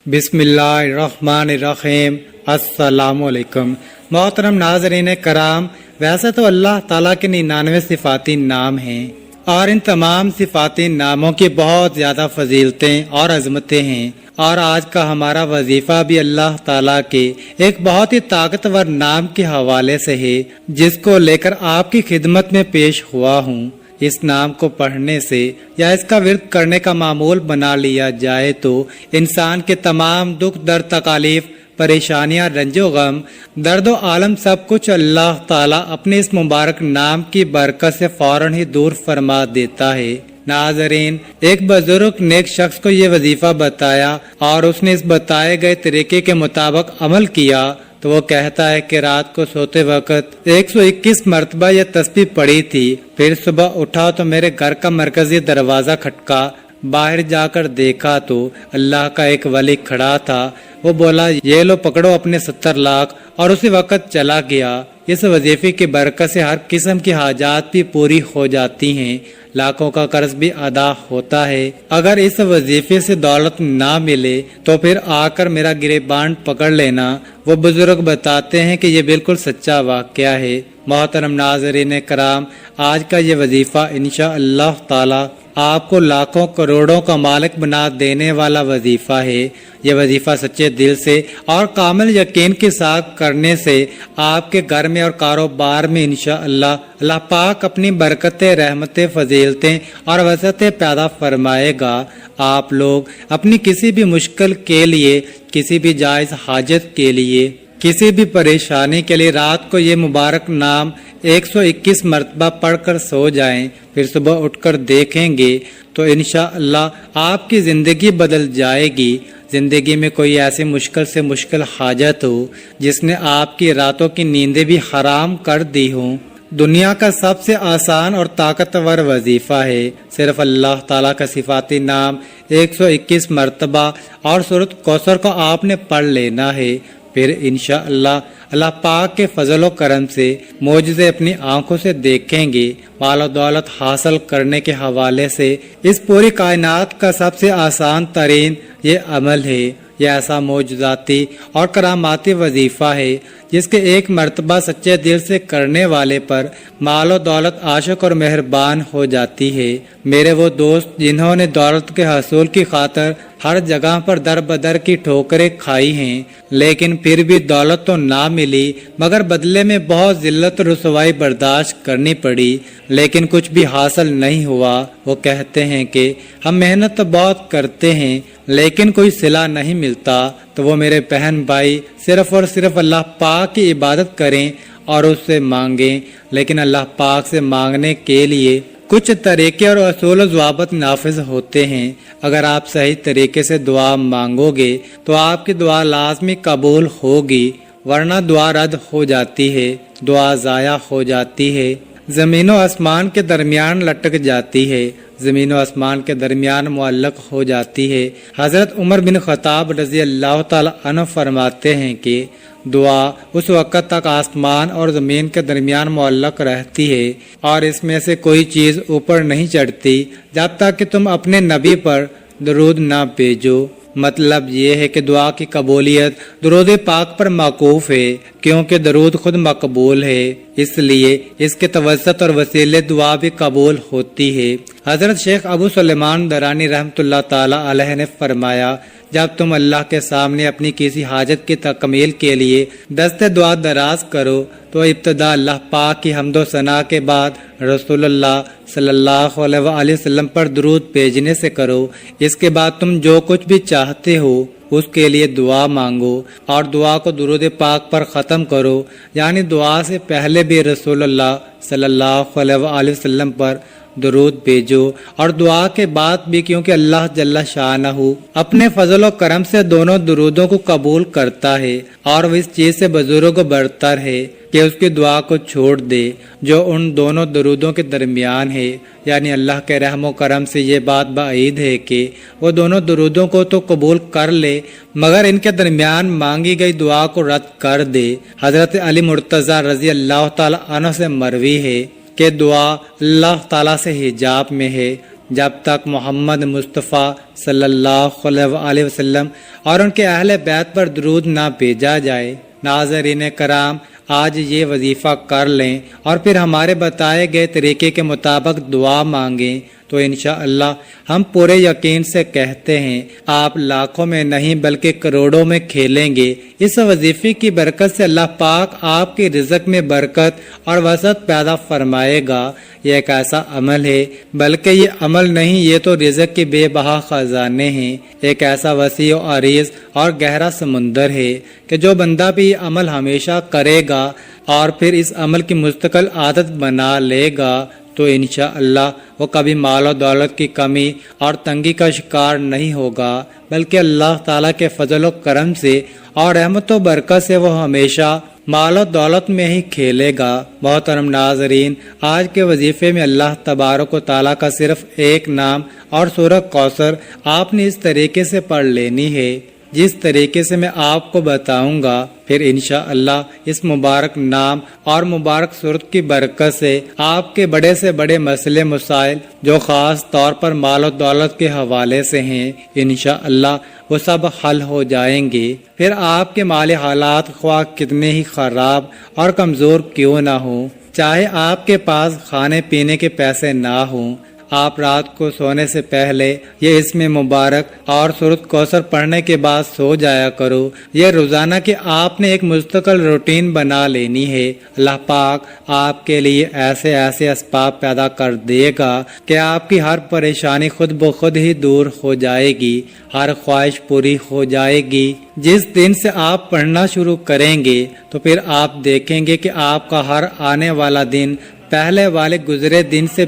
بسم اللہ الرحمن الرحیم۔ السلام علیکم محترم ناظرین کرام، ویسے تو اللہ تعالیٰ کے 99 صفاتی نام ہیں اور ان تمام صفاتی ناموں کی بہت زیادہ فضیلتیں اور عظمتیں ہیں، اور آج کا ہمارا وظیفہ بھی اللہ تعالیٰ کے ایک بہت ہی طاقتور نام کے حوالے سے ہے، جس کو لے کر آپ کی خدمت میں پیش ہوا ہوں۔ اس نام کو پڑھنے سے یا اس کا ورد کرنے کا معمول بنا لیا جائے تو انسان کے تمام دکھ درد تکالیف پریشانیاں رنج و غم درد و عالم سب کچھ اللہ تعالیٰ اپنے اس مبارک نام کی برکت سے فوراً ہی دور فرما دیتا ہے۔ ناظرین، ایک بزرگ نیک شخص کو یہ وظیفہ بتایا اور اس نے اس بتائے گئے طریقے کے مطابق عمل کیا تو وہ کہتا ہے کہ رات کو سوتے وقت 121 مرتبہ یہ تسبیح پڑھی تھی، پھر صبح اٹھا تو میرے گھر کا مرکزی دروازہ کھٹکا، باہر جا کر دیکھا تو اللہ کا ایک ولی کھڑا تھا۔ وہ بولا، یہ لو پکڑو اپنے 70 لاکھ، اور اسی وقت چلا گیا۔ اس وظیفے کی برکت سے ہر قسم کی حاجات بھی پوری ہو جاتی ہیں، لاکھوں کا قرض بھی ادا ہوتا ہے۔ اگر اس وظیفے سے دولت نہ ملے تو پھر آ کر میرا گریبان پکڑ لینا۔ وہ بزرگ بتاتے ہیں کہ یہ بالکل سچا واقعہ ہے۔ محترم ناظرین کرام، آج کا یہ وظیفہ انشاءاللہ تعالی آپ کو لاکھوں کروڑوں کا مالک بنا دینے والا وظیفہ ہے۔ یہ وظیفہ سچے دل سے اور کامل یقین کے ساتھ کرنے سے آپ کے گھر میں اور کاروبار میں انشاءاللہ اللہ پاک اپنی برکتیں، رحمتیں، فضیلتیں اور وسعتیں پیدا فرمائے گا۔ آپ لوگ اپنی کسی بھی مشکل کے لیے، کسی بھی جائز حاجت کے لیے، کسی بھی پریشانی کے لیے رات کو یہ مبارک نام 121 مرتبہ پڑھ کر سو جائیں، پھر صبح اٹھ کر دیکھیں گے تو انشاءاللہ آپ کی زندگی بدل جائے گی۔ زندگی میں کوئی ایسی مشکل سے مشکل حاجت ہو جس نے آپ کی راتوں کی نیندیں بھی حرام کر دی ہوں، دنیا کا سب سے آسان اور طاقتور وظیفہ ہے۔ صرف اللہ تعالیٰ کا صفاتی نام 121 مرتبہ اور سورۃ کوثر کو آپ نے پڑھ لینا ہے، پھر انشاءاللہ اللہ پاک کے فضل و کرم سے معجزے اپنی آنکھوں سے دیکھیں گے۔ مال و دولت حاصل کرنے کے حوالے سے اس پوری کائنات کا سب سے آسان ترین یہ عمل ہے۔ یہ ایسا معجزاتی اور کراماتی وظیفہ ہے جس کے ایک مرتبہ سچے دل سے کرنے والے پر مال و دولت عاشق اور مہربان ہو جاتی ہے۔ میرے وہ دوست جنہوں نے دولت کے حصول کی خاطر ہر جگہ پر در بدر کی ٹھوکریں کھائی ہیں، لیکن پھر بھی دولت تو نہ ملی مگر بدلے میں بہت ذلت و رسوائی برداشت کرنی پڑی، لیکن کچھ بھی حاصل نہیں ہوا۔ وہ کہتے ہیں کہ ہم محنت تو بہت کرتے ہیں لیکن کوئی صلہ نہیں ملتا۔ تو وہ میرے بہن بھائی صرف اور صرف اللہ پاک کی عبادت کریں اور اس سے مانگیں، لیکن اللہ پاک سے مانگنے کے لیے کچھ طریقے اور اصول و ضوابط نافذ ہوتے ہیں۔ اگر آپ صحیح طریقے سے دعا مانگو گے تو آپ کی دعا لازمی قبول ہوگی، ورنہ دعا رد ہو جاتی ہے، دعا ضائع ہو جاتی ہے، زمین و آسمان کے درمیان لٹک جاتی ہے، زمین و آسمان کے درمیان معلق ہو جاتی ہے۔ حضرت عمر بن خطاب رضی اللہ تعالی عنہ فرماتے ہیں کہ دعا اس وقت تک آسمان اور زمین کے درمیان معلق رہتی ہے اور اس میں سے کوئی چیز اوپر نہیں چڑھتی جب تک کہ تم اپنے نبی پر درود نہ بھیجو۔ مطلب یہ ہے کہ دعا کی قبولیت درود پاک پر موقوف ہے، کیونکہ درود خود مقبول ہے، اس لیے اس کے توسط اور وسیلے دعا بھی قبول ہوتی ہے۔ حضرت شیخ ابو سلیمان درانی رحمۃ اللہ تعالی علیہ نے فرمایا، جب تم اللہ کے سامنے اپنی کسی حاجت کی تکمیل کے لیے دست دعا دراز کرو تو ابتدا اللہ پاک کی حمد و ثنا کے بعد رسول اللہ صلی اللہ علیہ وآلہ وسلم پر درود بھیجنے سے کرو۔ اس کے بعد تم جو کچھ بھی چاہتے ہو اس کے لیے دعا مانگو اور دعا کو درود پاک پر ختم کرو، یعنی دعا سے پہلے بھی رسول اللہ صلی اللہ علیہ وآلہ وسلم پر درود بھیجو اور دعا کے بعد بھی، کیونکہ اللہ جل شانہ اپنے فضل و کرم سے دونوں درودوں کو قبول کرتا ہے اور وہ اس چیز سے بزرگ برتر ہے کہ اس کی دعا کو چھوڑ دے جو ان دونوں درودوں کے درمیان ہے۔ یعنی اللہ کے رحم و کرم سے یہ بات بعید ہے کہ وہ دونوں درودوں کو تو قبول کر لے مگر ان کے درمیان مانگی گئی دعا کو رد کر دے۔ حضرت علی مرتضیٰ رضی اللہ تعالی عنہ سے مروی ہے کہ دعا اللہ تعالیٰ سے حجاب میں ہے، جب تک محمد مصطفیٰ صلی اللہ علیہ وسلم اور ان کے اہل بیت پر درود نہ بھیجا جائے۔ ناظرین کرام، آج یہ وظیفہ کر لیں اور پھر ہمارے بتائے گئے طریقے کے مطابق دعا مانگیں تو انشاءاللہ ہم پورے یقین سے کہتے ہیں آپ لاکھوں میں نہیں بلکہ کروڑوں میں کھیلیں گے۔ اس وظیفے کی برکت سے اللہ پاک آپ کے رزق میں برکت اور وسعت پیدا فرمائے گا۔ یہ ایک ایسا عمل ہے، بلکہ یہ عمل نہیں، یہ تو رزق کے بے بہا خزانے ہیں۔ ایک ایسا وسیع و عریض اور گہرا سمندر ہے کہ جو بندہ بھی یہ عمل ہمیشہ کرے گا اور پھر اس عمل کی مستقل عادت بنا لے گا تو انشاءاللہ وہ کبھی مال و دولت کی کمی اور تنگی کا شکار نہیں ہوگا، بلکہ اللہ تعالیٰ کے فضل و کرم سے اور رحمت و برکت سے وہ ہمیشہ مال و دولت میں ہی کھیلے گا۔ محترم ناظرین، آج کے وظیفے میں اللہ تبارک و تعالیٰ کا صرف ایک نام اور سورہ کوثر آپ نے اس طریقے سے پڑھ لینی ہے جس طریقے سے میں آپ کو بتاؤں گا۔ پھر انشاءاللہ اس مبارک نام اور مبارک سورت کی برکت سے آپ کے بڑے سے بڑے مسئلے مسائل جو خاص طور پر مال و دولت کے حوالے سے ہیں انشاءاللہ وہ سب حل ہو جائیں گے۔ پھر آپ کے مالی حالات خواہ کتنے ہی خراب اور کمزور کیوں نہ ہوں، چاہے آپ کے پاس کھانے پینے کے پیسے نہ ہوں، آپ رات کو سونے سے پہلے یہ اسم مبارک اور سورۃ کوثر پڑھنے کے بعد سو جایا کرو۔ یہ روزانہ کی آپ نے ایک مستقل روٹین بنا لینی ہے۔ اللہ پاک آپ کے لیے ایسے ایسے اسباب پیدا کر دے گا کہ آپ کی ہر پریشانی خود بخود ہی دور ہو جائے گی، ہر خواہش پوری ہو جائے گی۔ جس دن سے آپ پڑھنا شروع کریں گے تو پھر آپ دیکھیں گے کہ آپ کا ہر آنے والا دن پہلے والے گزرے دن سے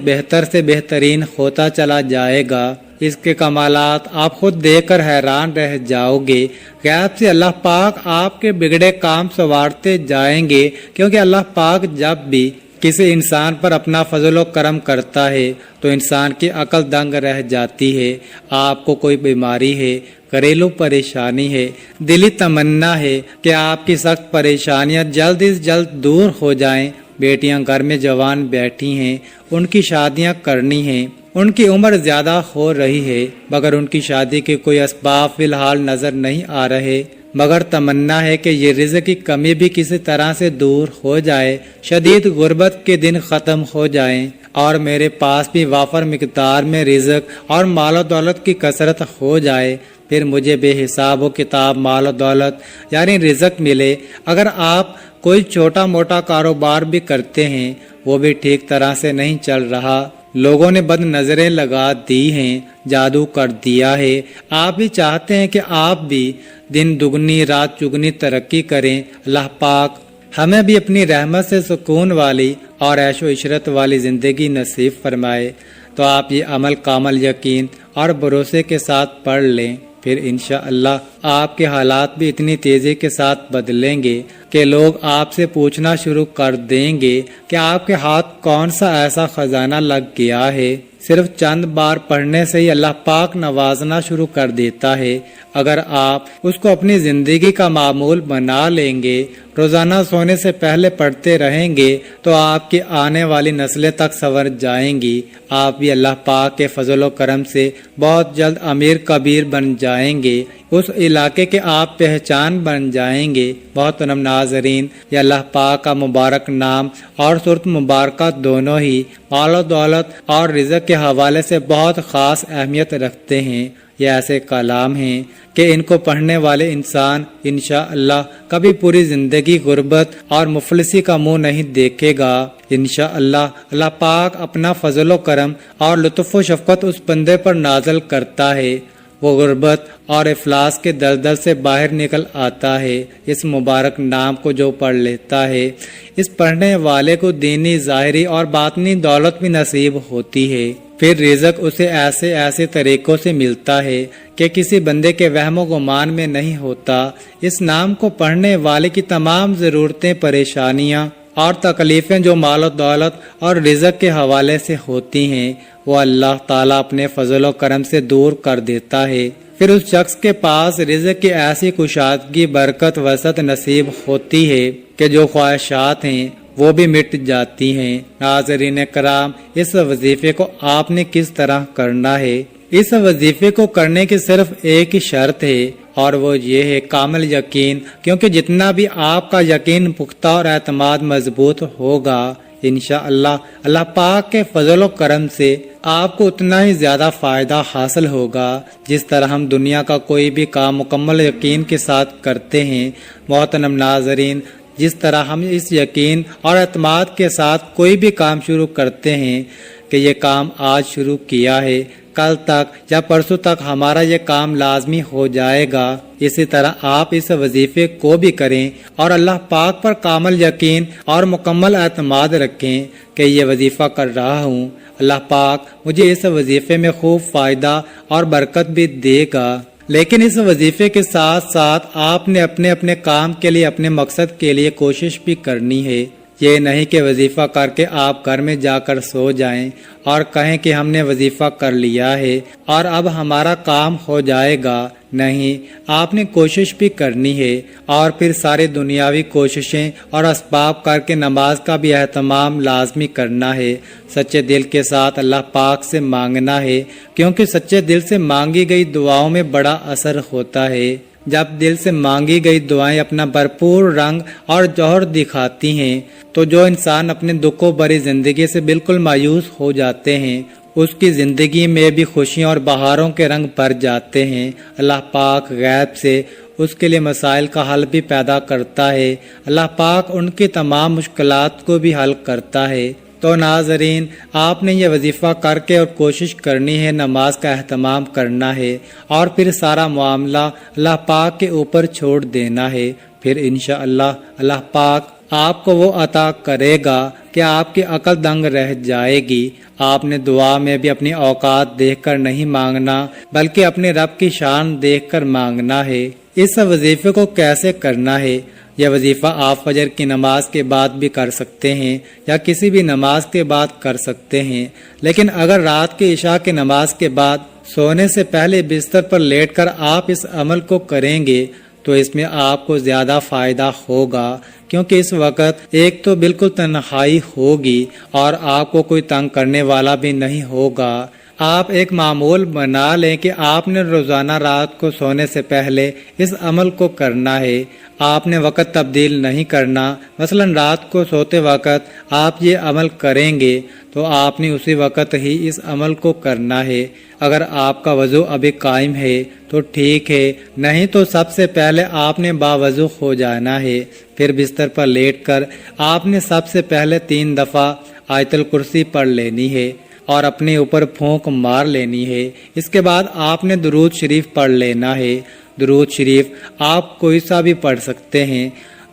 بہترین ہوتا چلا جائے گا۔ اس کے کمالات آپ خود دیکھ کر حیران رہ جاؤ گے۔ غیب سے اللہ پاک آپ کے بگڑے کام سنوارتے جائیں گے، کیونکہ اللہ پاک جب بھی کسی انسان پر اپنا فضل و کرم کرتا ہے تو انسان کی عقل دنگ رہ جاتی ہے۔ آپ کو کوئی بیماری ہے، گھریلو پریشانی ہے، دلی تمنا ہے کہ آپ کی سخت پریشانیاں جلد از جلد دور ہو جائیں۔ بیٹیاں گھر میں جوان بیٹھی ہیں، ان کی شادیاں کرنی ہیں، ان کی عمر زیادہ ہو رہی ہے مگر ان کی شادی کے کوئی اسباب فی الحال نظر نہیں آ رہے، مگر تمنا ہے کہ یہ رزق کی کمی بھی کسی طرح سے دور ہو جائے، شدید غربت کے دن ختم ہو جائیں اور میرے پاس بھی وافر مقدار میں رزق اور مال و دولت کی کثرت ہو جائے، پھر مجھے بے حساب و کتاب مال و دولت یعنی رزق ملے۔ اگر آپ کوئی چھوٹا موٹا کاروبار بھی کرتے ہیں، وہ بھی ٹھیک طرح سے نہیں چل رہا، لوگوں نے بد نظریں لگا دی ہیں، جادو کر دیا ہے، آپ بھی چاہتے ہیں کہ آپ بھی دن دگنی رات چگنی ترقی کریں، اللہ پاک ہمیں بھی اپنی رحمت سے سکون والی اور عیش و عشرت والی زندگی نصیب فرمائے۔ تو آپ یہ عمل کامل یقین اور بھروسے کے ساتھ پڑھ لیں، پھر انشاءاللہ آپ کے حالات بھی اتنی تیزی کے ساتھ بدلیں گے کہ لوگ آپ سے پوچھنا شروع کر دیں گے کہ آپ کے ہاتھ کون سا ایسا خزانہ لگ گیا ہے۔ صرف چند بار پڑھنے سے ہی اللہ پاک نوازنا شروع کر دیتا ہے۔ اگر آپ اس کو اپنی زندگی کا معمول بنا لیں گے، روزانہ سونے سے پہلے پڑھتے رہیں گے تو آپ کی آنے والی نسلیں تک سنور جائیں گی۔ آپ بھی اللہ پاک کے فضل و کرم سے بہت جلد امیر کبیر بن جائیں گے، اس علاقے کے آپ پہچان بن جائیں گے۔ محترم ناظرین، یہ اللہ پاک کا مبارک نام اور سورت مبارکہ دونوں ہی مال و دولت اور رزق کے حوالے سے بہت خاص اہمیت رکھتے ہیں۔ یہ ایسے کلام ہیں کہ ان کو پڑھنے والے انسان انشاءاللہ کبھی پوری زندگی غربت اور مفلسی کا منہ نہیں دیکھے گا۔ انشاءاللہ اللہ پاک اپنا فضل و کرم اور لطف و شفقت اس بندے پر نازل کرتا ہے، وہ غربت اور افلاس کے دلدل سے باہر نکل آتا ہے۔ اس مبارک نام کو جو پڑھ لیتا ہے، اس پڑھنے والے کو دینی ظاہری اور باطنی دولت بھی نصیب ہوتی ہے۔ پھر رزق اسے ایسے ایسے طریقوں سے ملتا ہے کہ کسی بندے کے وہم و گمان میں نہیں ہوتا۔ اس نام کو پڑھنے والے کی تمام ضرورتیں، پریشانیاں اور تکلیفیں جو مال و دولت اور رزق کے حوالے سے ہوتی ہیں وہ اللہ تعالیٰ اپنے فضل و کرم سے دور کر دیتا ہے۔ پھر اس شخص کے پاس رزق کی ایسی کشادگی، برکت، وسعت نصیب ہوتی ہے کہ جو خواہشات ہیں وہ بھی مٹ جاتی ہیں۔ ناظرین کرام، اس وظیفے کو آپ نے کس طرح کرنا ہے؟ اس وظیفے کو کرنے کی صرف ایک ہی شرط ہے، اور وہ یہ ہے کامل یقین، کیونکہ جتنا بھی آپ کا یقین پختہ اور اعتماد مضبوط ہوگا، انشاءاللہ اللہ پاک کے فضل و کرم سے آپ کو اتنا ہی زیادہ فائدہ حاصل ہوگا۔ جس طرح ہم دنیا کا کوئی بھی کام مکمل یقین کے ساتھ کرتے ہیں، محترم ناظرین، جس طرح ہم اس یقین اور اعتماد کے ساتھ کوئی بھی کام شروع کرتے ہیں کہ یہ کام آج شروع کیا ہے، کل تک یا پرسوں تک ہمارا یہ کام لازمی ہو جائے گا، اسی طرح آپ اس وظیفے کو بھی کریں اور اللہ پاک پر کامل یقین اور مکمل اعتماد رکھیں کہ یہ وظیفہ کر رہا ہوں، اللہ پاک مجھے اس وظیفے میں خوب فائدہ اور برکت بھی دے گا۔ لیکن اس وظیفے کے ساتھ ساتھ آپ نے اپنے اپنے کام کے لیے، اپنے مقصد کے لیے کوشش بھی کرنی ہے۔ یہ نہیں کہ وظیفہ کر کے آپ گھر میں جا کر سو جائیں اور کہیں کہ ہم نے وظیفہ کر لیا ہے اور اب ہمارا کام ہو جائے گا۔ نہیں، آپ نے کوشش بھی کرنی ہے، اور پھر ساری دنیاوی کوششیں اور اسباب کر کے نماز کا بھی اہتمام لازمی کرنا ہے۔ سچے دل کے ساتھ اللہ پاک سے مانگنا ہے، کیونکہ سچے دل سے مانگی گئی دعاؤں میں بڑا اثر ہوتا ہے۔ جب دل سے مانگی گئی دعائیں اپنا بھرپور رنگ اور جوہر دکھاتی ہیں تو جو انسان اپنے دکھوں بھری زندگی سے بالکل مایوس ہو جاتے ہیں، اس کی زندگی میں بھی خوشیوں اور بہاروں کے رنگ بھر جاتے ہیں۔ اللہ پاک غیب سے اس کے لیے مسائل کا حل بھی پیدا کرتا ہے۔ اللہ پاک ان کی تمام مشکلات کو بھی حل کرتا ہے۔ تو ناظرین، آپ نے یہ وظیفہ کر کے اور کوشش کرنی ہے، نماز کا اہتمام کرنا ہے، اور پھر سارا معاملہ اللہ پاک کے اوپر چھوڑ دینا ہے۔ پھر انشاءاللہ اللہ پاک آپ کو وہ عطا کرے گا کہ آپ کی عقل دنگ رہ جائے گی۔ آپ نے دعا میں بھی اپنی اوقات دیکھ کر نہیں مانگنا، بلکہ اپنے رب کی شان دیکھ کر مانگنا ہے۔ اس وظیفے کو کیسے کرنا ہے؟ یہ وظیفہ آپ فجر کی نماز کے بعد بھی کر سکتے ہیں یا کسی بھی نماز کے بعد کر سکتے ہیں، لیکن اگر رات کی عشاء کی نماز کے بعد سونے سے پہلے بستر پر لیٹ کر آپ اس عمل کو کریں گے تو اس میں آپ کو زیادہ فائدہ ہوگا، کیونکہ اس وقت ایک تو بالکل تنہائی ہوگی اور آپ کو کوئی تنگ کرنے والا بھی نہیں ہوگا۔ آپ ایک معمول بنا لیں کہ آپ نے روزانہ رات کو سونے سے پہلے اس عمل کو کرنا ہے۔ آپ نے وقت تبدیل نہیں کرنا، مثلا رات کو سوتے وقت آپ یہ عمل کریں گے تو آپ نے اسی وقت ہی اس عمل کو کرنا ہے۔ اگر آپ کا وضو ابھی قائم ہے تو ٹھیک ہے، نہیں تو سب سے پہلے آپ نے باوضو ہو جانا ہے۔ پھر بستر پر لیٹ کر آپ نے سب سے پہلے 3 دفعہ آیت الکرسی پڑھ لینی ہے اور اپنے اوپر پھونک مار لینی ہے۔ اس کے بعد آپ نے درود شریف پڑھ لینا ہے۔ درود شریف آپ کوئی سا بھی پڑھ سکتے ہیں،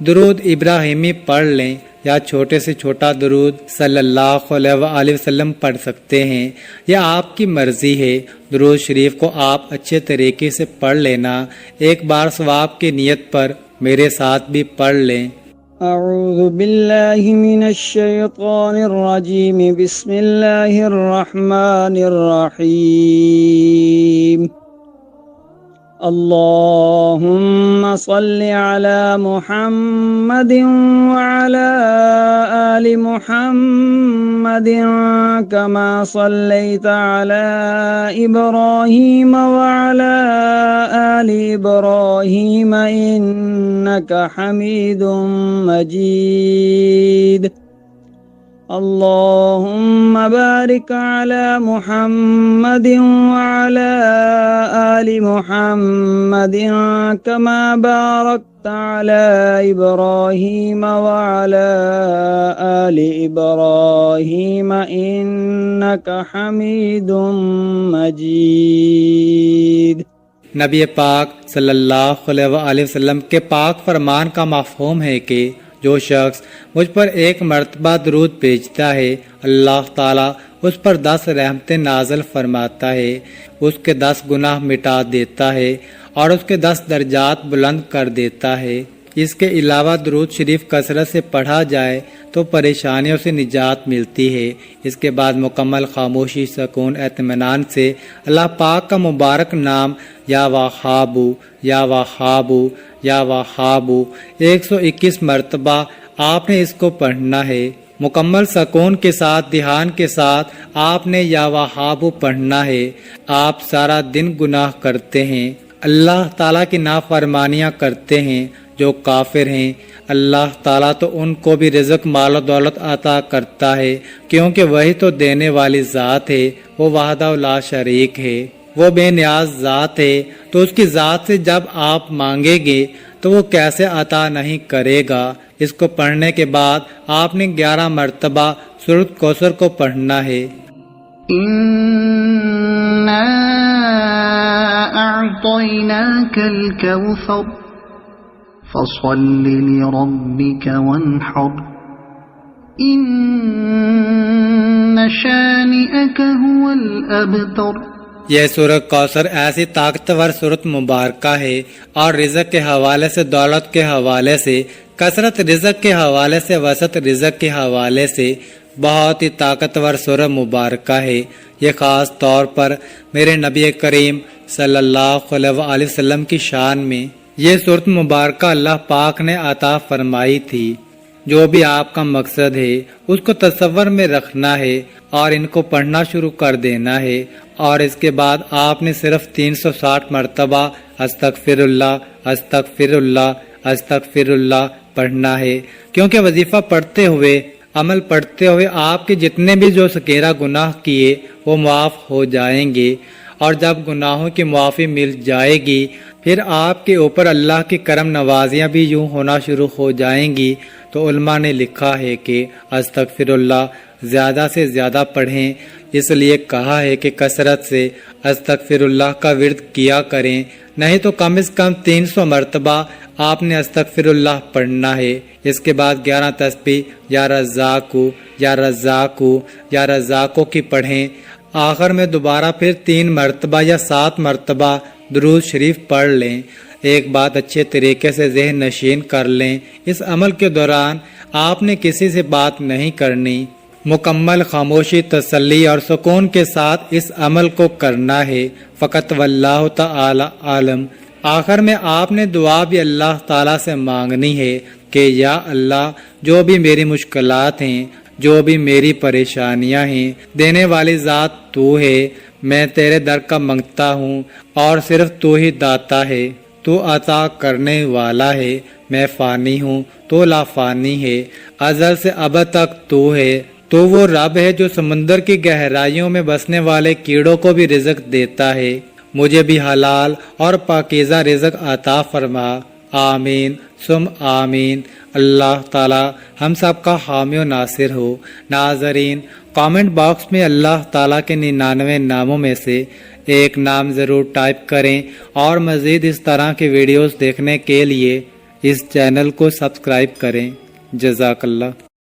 درود ابراہیمی پڑھ لیں یا چھوٹے سے چھوٹا درود صلی اللہ علیہ وآلہ وسلم پڑھ سکتے ہیں، یہ آپ کی مرضی ہے۔ درود شریف کو آپ اچھے طریقے سے پڑھ لینا، ایک بار ثواب کی نیت پر میرے ساتھ بھی پڑھ لیں۔ اعوذ باللہ من الشیطان الرجیم، بسم اللہ الرحمن الرحیم۔ اللہم صل علی محمد وعلی آل محمد کما صلیت علی ابراہیم وعلی آل ابراہیم انک حمید مجید۔ اللہم بارک علی محمد وعلی آل محمد کما بارکت علی ابراہیم وعلی آل ابراہیم انک حمید مجید۔ نبی پاک صلی اللہ علیہ وآلہ وسلم کے پاک فرمان کا مفہوم ہے کہ جو شخص مجھ پر ایک مرتبہ درود بھیجتا ہے، اللہ تعالیٰ اس پر 10 رحمتیں نازل فرماتا ہے، اس کے 10 گناہ مٹا دیتا ہے اور اس کے 10 درجات بلند کر دیتا ہے۔ اس کے علاوہ درود شریف کثرت سے پڑھا جائے تو پریشانیوں سے نجات ملتی ہے۔ اس کے بعد مکمل خاموشی، سکون، اطمینان سے اللہ پاک کا مبارک نام یا وہابو یا وہابو یا وہابو 121 مرتبہ آپ نے اس کو پڑھنا ہے۔ مکمل سکون کے ساتھ، دھیان کے ساتھ آپ نے یا وہابو پڑھنا ہے۔ آپ سارا دن گناہ کرتے ہیں، اللہ تعالیٰ کی نافرمانیاں کرتے ہیں۔ جو کافر ہیں اللہ تعالیٰ تو ان کو بھی رزق، مال و دولت عطا کرتا ہے، کیونکہ وہی تو دینے والی ذات ہے، وہ وحدہ لا شریک ہے، وہ بے نیاز ذات ہے۔ تو اس کی ذات سے جب آپ مانگیں گے تو وہ کیسے عطا نہیں کرے گا۔ اس کو پڑھنے کے بعد آپ نے 11 مرتبہ سورۃ کوثر کو پڑھنا ہے۔ إنا أعطيناك الكوثر فصل لربك وانحر إن شانئك هو الأبتر۔ یہ سورۃ کوثر ایسی طاقتور سورۃ مبارکہ ہے، اور رزق کے حوالے سے، دولت کے حوالے سے، کثرت رزق کے حوالے سے، وسعت رزق کے حوالے سے بہت ہی طاقتور سورہ مبارکہ ہے۔ یہ خاص طور پر میرے نبی کریم صلی اللہ علیہ وسلم کی شان میں یہ سورۃ مبارکہ اللہ پاک نے عطا فرمائی تھی۔ جو بھی آپ کا مقصد ہے اس کو تصور میں رکھنا ہے اور ان کو پڑھنا شروع کر دینا ہے، اور اس کے بعد آپ نے صرف 360 مرتبہ استغفر اللہ استغفر اللہ استغفر اللہ پڑھنا ہے، کیونکہ وظیفہ پڑھتے ہوئے، عمل پڑھتے ہوئے آپ کے جتنے بھی جو سکیرہ گناہ کیے وہ معاف ہو جائیں گے، اور جب گناہوں کی معافی مل جائے گی پھر آپ کے اوپر اللہ کی کرم نوازیاں بھی یوں ہونا شروع ہو جائیں گی۔ تو علماء نے لکھا ہے کہ استغفر اللہ زیادہ سے زیادہ پڑھیں، اس لیے کہا ہے کہ کثرت سے استغفر اللہ کا ورد کیا کریں، نہیں تو کم از کم 300 مرتبہ آپ نے استغفر اللہ پڑھنا ہے۔ اس کے بعد 11 تسبیح یا رزاقو یا رزاقو یا رزاقو کی پڑھیں۔ آخر میں دوبارہ پھر 3 مرتبہ یا 7 مرتبہ درود شریف پڑھ لیں۔ ایک بات اچھے طریقے سے ذہن نشین کر لیں، اس عمل کے دوران آپ نے کسی سے بات نہیں کرنی، مکمل خاموشی، تسلی اور سکون کے ساتھ اس عمل کو کرنا ہے۔ فقط واللہ تعالی عالم۔ آخر میں آپ نے دعا بھی اللہ تعالیٰ سے مانگنی ہے کہ یا اللہ، جو بھی میری مشکلات ہیں، جو بھی میری پریشانیاں ہیں، دینے والی ذات تو ہے، میں تیرے در کا منگتا ہوں، اور صرف تو ہی داتا ہے، تو عطا کرنے والا ہے، میں فانی ہوں، تو لا فانی ہے، ازل سے ابد تک تو ہے، تو وہ رب ہے جو سمندر کی گہرائیوں میں بسنے والے کیڑوں کو بھی رزق دیتا ہے، مجھے بھی حلال اور پاکیزہ رزق عطا فرما، آمین ثم آمین۔ اللہ تعالی ہم سب کا حامی و ناصر ہو۔ ناظرین، کامنٹ باکس میں اللہ تعالیٰ کے 99 ناموں میں سے ایک نام ضرور ٹائپ کریں، اور مزید اس طرح کے ویڈیوز دیکھنے کے لیے اس چینل کو سبسکرائب کریں۔ جزاک اللہ۔